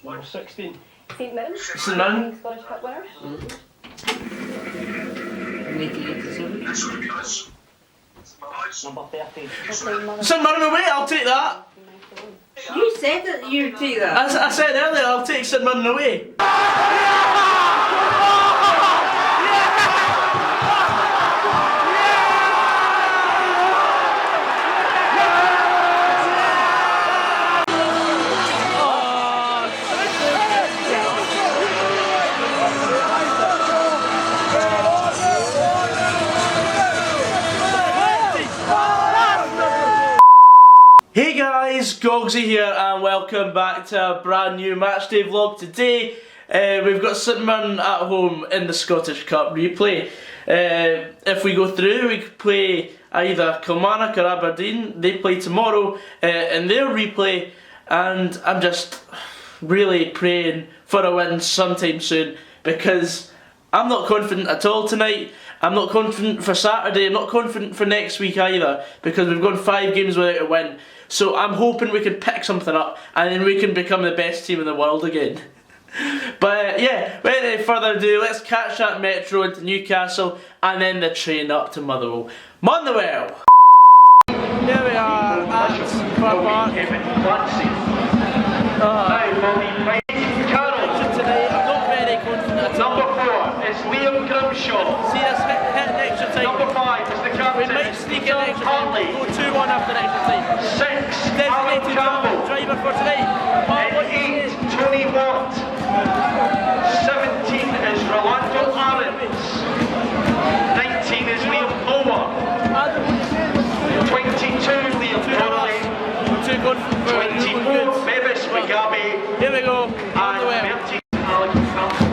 Number 16. St Mirren. St Mirren. Scottish Cup winners. 1987. Number 13. St Mirren away, I'll take that. You said that you would take that. I said earlier, I'll take St Mirren away. Hey guys, Goggsy here and welcome back to a brand new matchday vlog. Today we've got St Mirren at home in the Scottish Cup replay. If we go through, we could play either Kilmarnock or Aberdeen. They play tomorrow in their replay, and I'm just really praying for a win sometime soon because I'm not confident at all tonight. I'm not confident for Saturday, I'm not confident for next week either because we've gone 5 games without a win. So I'm hoping we can pick something up and then we can become the best team in the world again. But yeah, without any further ado, let's catch that metro into Newcastle and then the train up to Motherwell. Motherwell! Here we are at Car Park. Today, I'm not very confident at all. Number 4 is Liam Grimshaw. See us hit extra time. Number 5 is the captain. We might sneak in extra time. Go 2-1 after extra time. 6, Alan Designated Campbell. driver for tonight. And 8, Tony Watt. 17 is Rolando Arons. 19 is Liam Moore. 22, Liam Connolly. 24, Mavis McGabby. Here we go. And 13, Alex Campbell.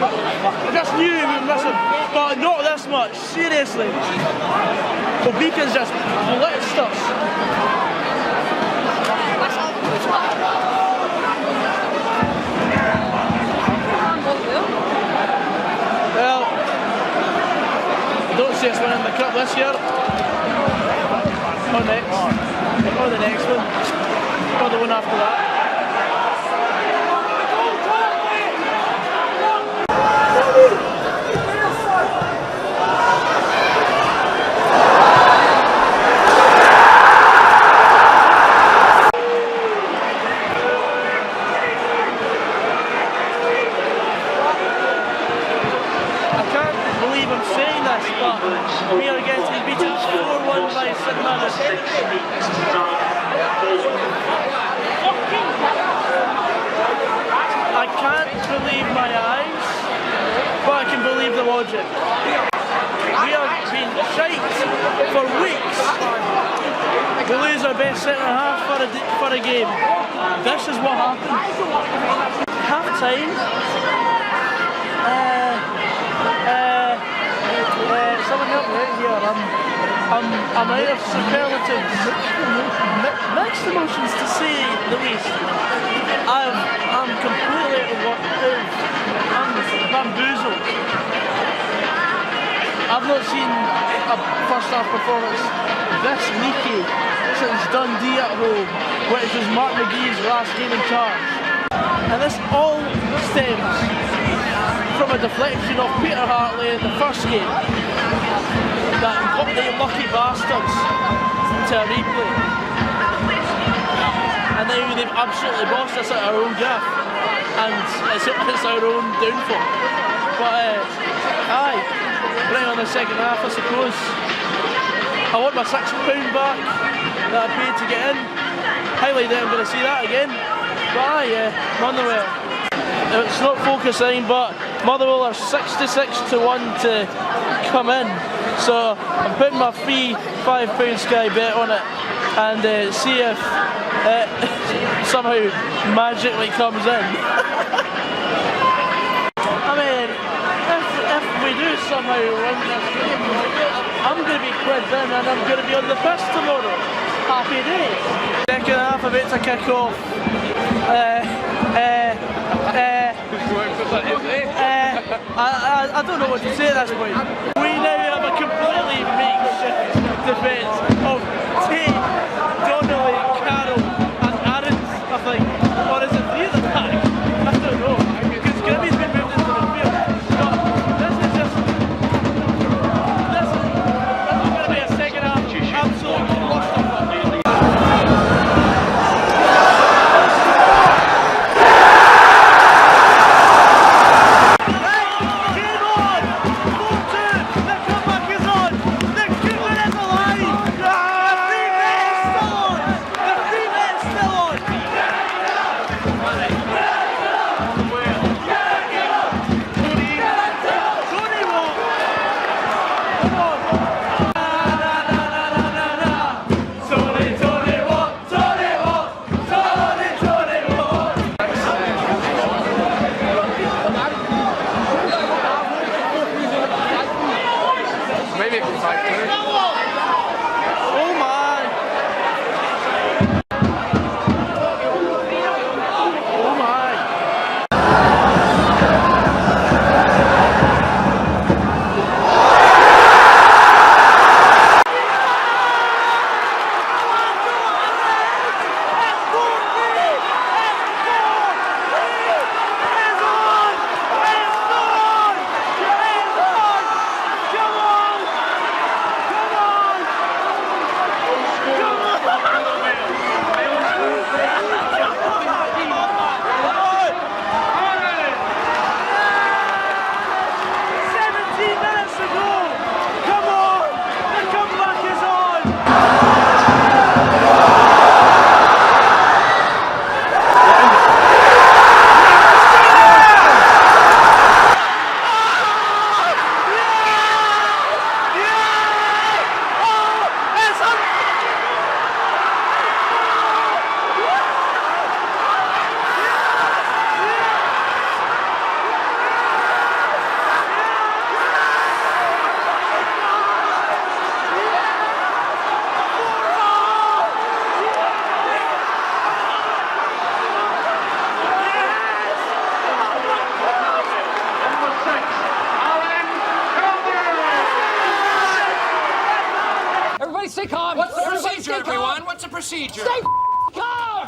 I just knew we would miss him, but not this much, seriously. The Beacon's just blitzed us. Cup this year, or next, or the next one, or the one after that. We are getting beaten 4-1 by St Mirren. I can't believe my eyes, but I can believe the logic. We have been shite for weeks. We lose our best centre half for a game. This is what happens. Half time. Someone help me out here. I'm out of superlatives. Mixed emotions to say the least. I'm completely I'm bamboozled. I've not seen a first half performance this leaky since Dundee at home, which was Mark McGee's last game in charge. And this all stems from a deflection of Peter Hartley in the first game that got the lucky bastards to a replay. And now they've absolutely bossed us at our own gaff, and it's our own downfall. But aye, right on the second half I suppose. I want my £6 back that I paid to get in. Highly doubt I'm going to see that again. But aye, Motherwell. It's not focusing, but Motherwell are 66 to 1 to come in. So I'm putting my free £5 Sky bet on it and see if it somehow magically comes in. I mean, if we do somehow win this game, I'm going to be quids in and I'm going to be on the piss tomorrow. Happy days. Second half about to kick off. I don't know what to say at this point. We now have a completely makeshift defence of Tate, Donnelly, Carroll and Aarons, I think. Or is it three at the back? I don't know. Because Grimmy's been moved into the field. But this is just... This is going to be a second half absolute clusterfuck. Game on! 4-2! The comeback is on! The Cooper is alive! What's the procedure? Stay calm!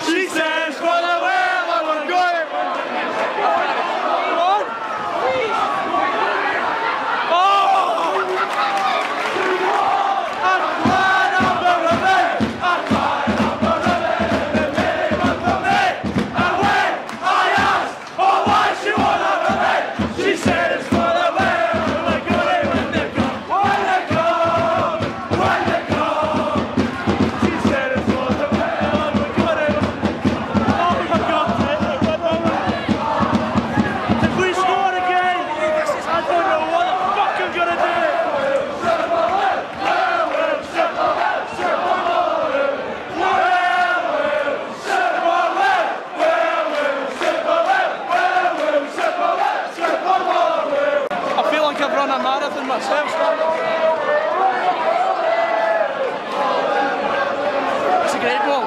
She says for the world I will go. It's a great ball.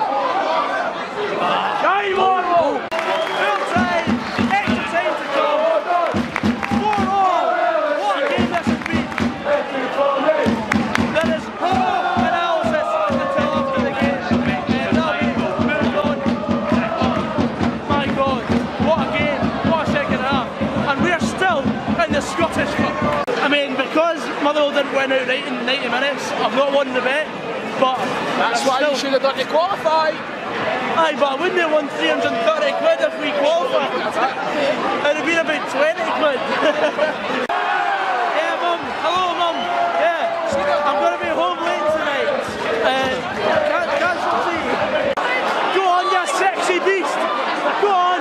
Game on! Full time, extra time to come. 4-all. What a game this has been. There is no analysis until after the game. Moved on. My God, what a game, what a second half. And we're still in the Scottish Cup. I mean, because Motherwell didn't win outright in 90 minutes, I've not won the bet, but That's why you should have done to qualify. Aye, but I wouldn't have won 330 quid if we qualified. It would have been about 20 quid. Yeah, Mum. Hello, Mum. Yeah. I'm going to be home late tonight. Cancel tea. Go on, you sexy beast. Go on.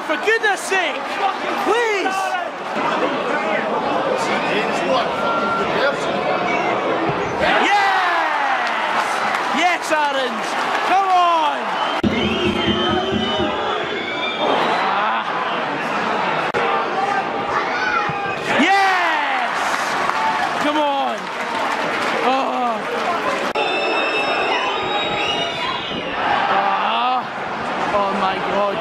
For goodness sake, please! Yes! Yes, Aarons! Come on! Yes! Come on! Oh my God!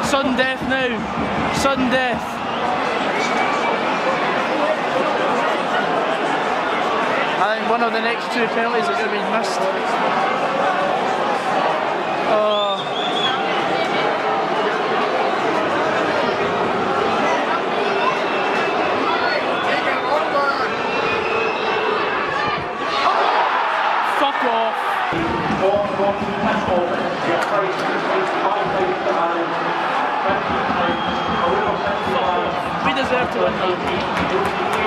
Sudden death now. Sudden death. I think one of the next two penalties are going to be missed. Fuck off. We deserve to win that.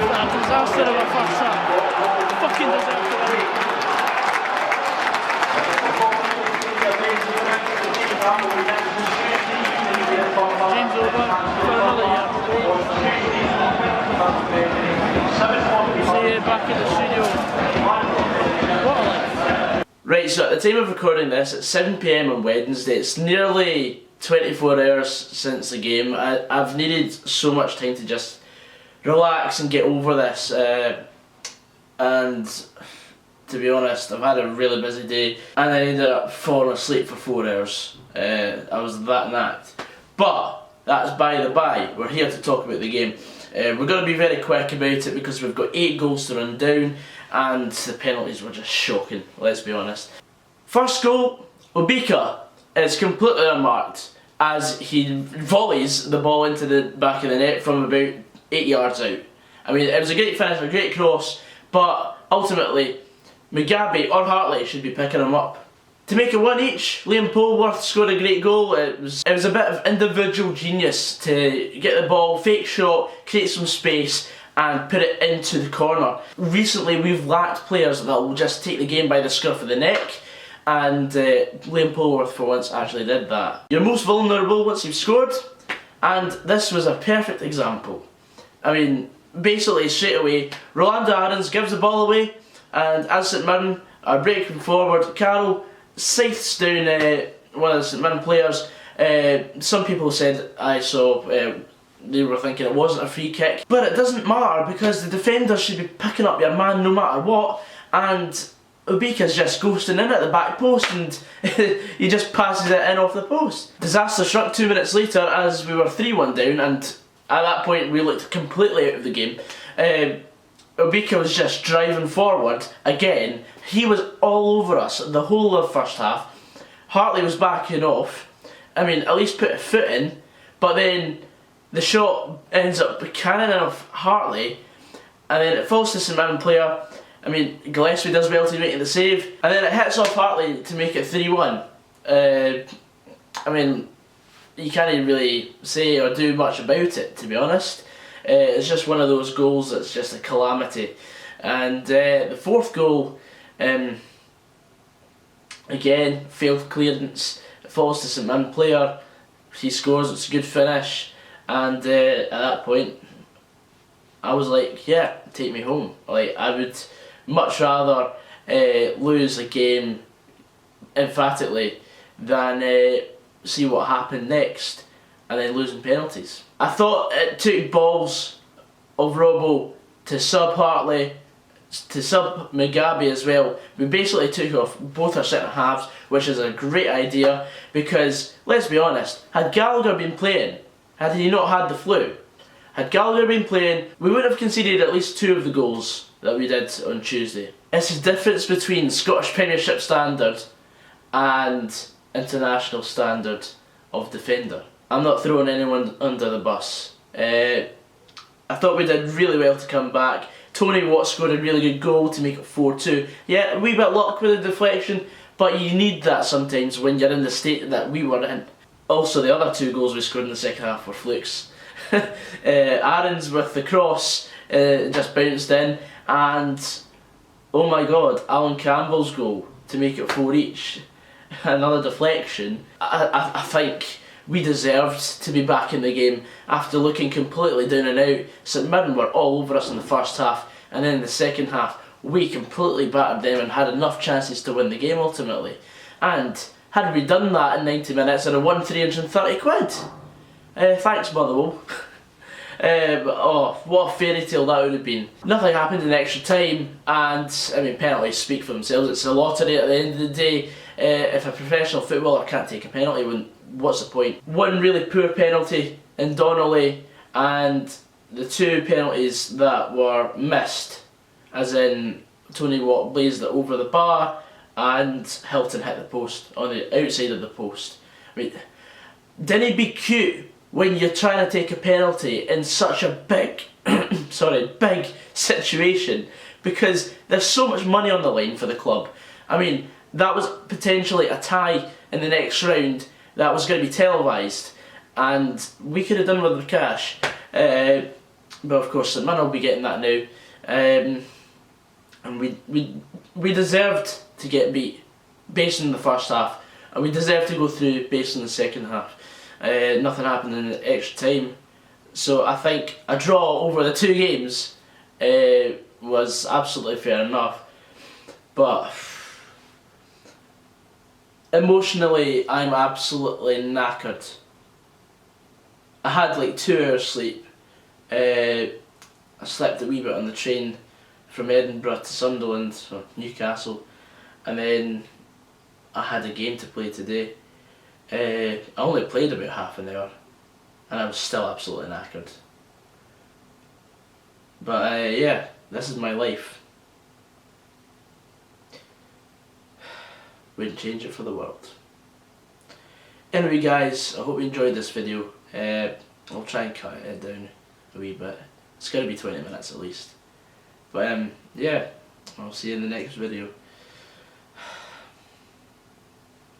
That disaster of a first half. Fucking deserve to win. James over for another year. See you back in the studio. What a life. Right, so at the time of recording this, it's 7 PM on Wednesday. It's nearly 24 hours since the game. I've needed so much time to just relax and get over this. And to be honest, I've had a really busy day and I ended up falling asleep for 4 hours. I was that knacked. But that's by the by. We're here to talk about the game. We're going to be very quick about it because we've got 8 goals to run down and the penalties were just shocking, let's be honest. First goal, Obika is completely unmarked as he volleys the ball into the back of the net from about 8 yards out. I mean, it was a great finish, a great cross, but ultimately Mugabe or Hartley should be picking him up. To make it 1 each, Liam Polworth scored a great goal. It was a bit of individual genius to get the ball, fake shot, create some space and put it into the corner. Recently we've lacked players that will just take the game by the scruff of the neck, and Liam Polworth for once actually did that. You're most vulnerable once you've scored, and this was a perfect example. I mean, basically straight away, Rolando Aarons gives the ball away, and as St Mirren are breaking forward, Carroll scythes down one of the St Mirren players. Some people said I saw they were thinking it wasn't a free kick, but it doesn't matter because the defender should be picking up your man no matter what, and Obika's just ghosting in at the back post and he just passes it in off the post. Disaster struck 2 minutes later as we were 3-1 down, and at that point we looked completely out of the game. Obika was just driving forward again. He was all over us the whole of the first half. Hartley was backing off. I mean, at least put a foot in, but then the shot ends up cannoning off Hartley, and then it falls to St Mirren player. I mean, Gillespie does well to make the save, and then it hits off Hartley to make it 3-1. I mean, you can't really say or do much about it, to be honest. It's just one of those goals that's just a calamity. And the fourth goal, again, failed clearance. It falls to St Mirren player. He scores, it's a good finish. And at that point, I was like, yeah, take me home. Like, I would much rather lose a game emphatically than see what happened next and then losing penalties. I thought it took balls of Robbo to sub Hartley, to sub Mugabe as well. We basically took off both our centre halves, which is a great idea because, let's be honest, had Gallagher been playing, had he not had the flu, had Gallagher been playing, we would have conceded at least 2 of the goals that we did on Tuesday. It's the difference between Scottish Premiership standard and international standard of defender. I'm not throwing anyone under the bus. I thought we did really well to come back. Tony Watt scored a really good goal to make it 4-2. Yeah, a wee bit luck with the deflection, but you need that sometimes when you're in the state that we were in. Also, the other 2 goals we scored in the second half were flukes. Aarons with the cross just bounced in, and oh my god, Alan Campbell's goal to make it 4 each. Another deflection. I think we deserved to be back in the game after looking completely down and out. St Mirren were all over us in the first half, and then in the second half we completely battered them and had enough chances to win the game ultimately. And had we done that in 90 minutes, I'd have won 330 quid. Thanks Motherwell. But oh, what a fairy tale that would have been. Nothing happened in extra time, and I mean, penalties speak for themselves. It's a lottery at the end of the day. If a professional footballer can't take a penalty, what's the point? One really poor penalty in Donnelly, and the 2 penalties that were missed, as in Tony Watt blazed it over the bar and Hilton hit the post on the outside of the post. I mean, didn't it be cute when you're trying to take a penalty in such a big big situation, because there's so much money on the line for the club. I mean, that was potentially a tie in the next round that was going to be televised, and we could have done with the cash. But of course St Mirren will be getting that now, and we deserved to get beat based on the first half, and we deserved to go through based on the second half. Nothing happened in the extra time, so I think a draw over the 2 games was absolutely fair enough. But emotionally, I'm absolutely knackered. I had like 2 hours sleep. I slept a wee bit on the train from Edinburgh to Sunderland or Newcastle, and then I had a game to play today. I only played about half an hour and I was still absolutely knackered. But yeah, this is my life. Wouldn't change it for the world. Anyway guys, I hope you enjoyed this video. I'll try and cut it down a wee bit. It's going to be 20 minutes at least. But yeah, I'll see you in the next video.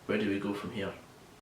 Where do we go from here?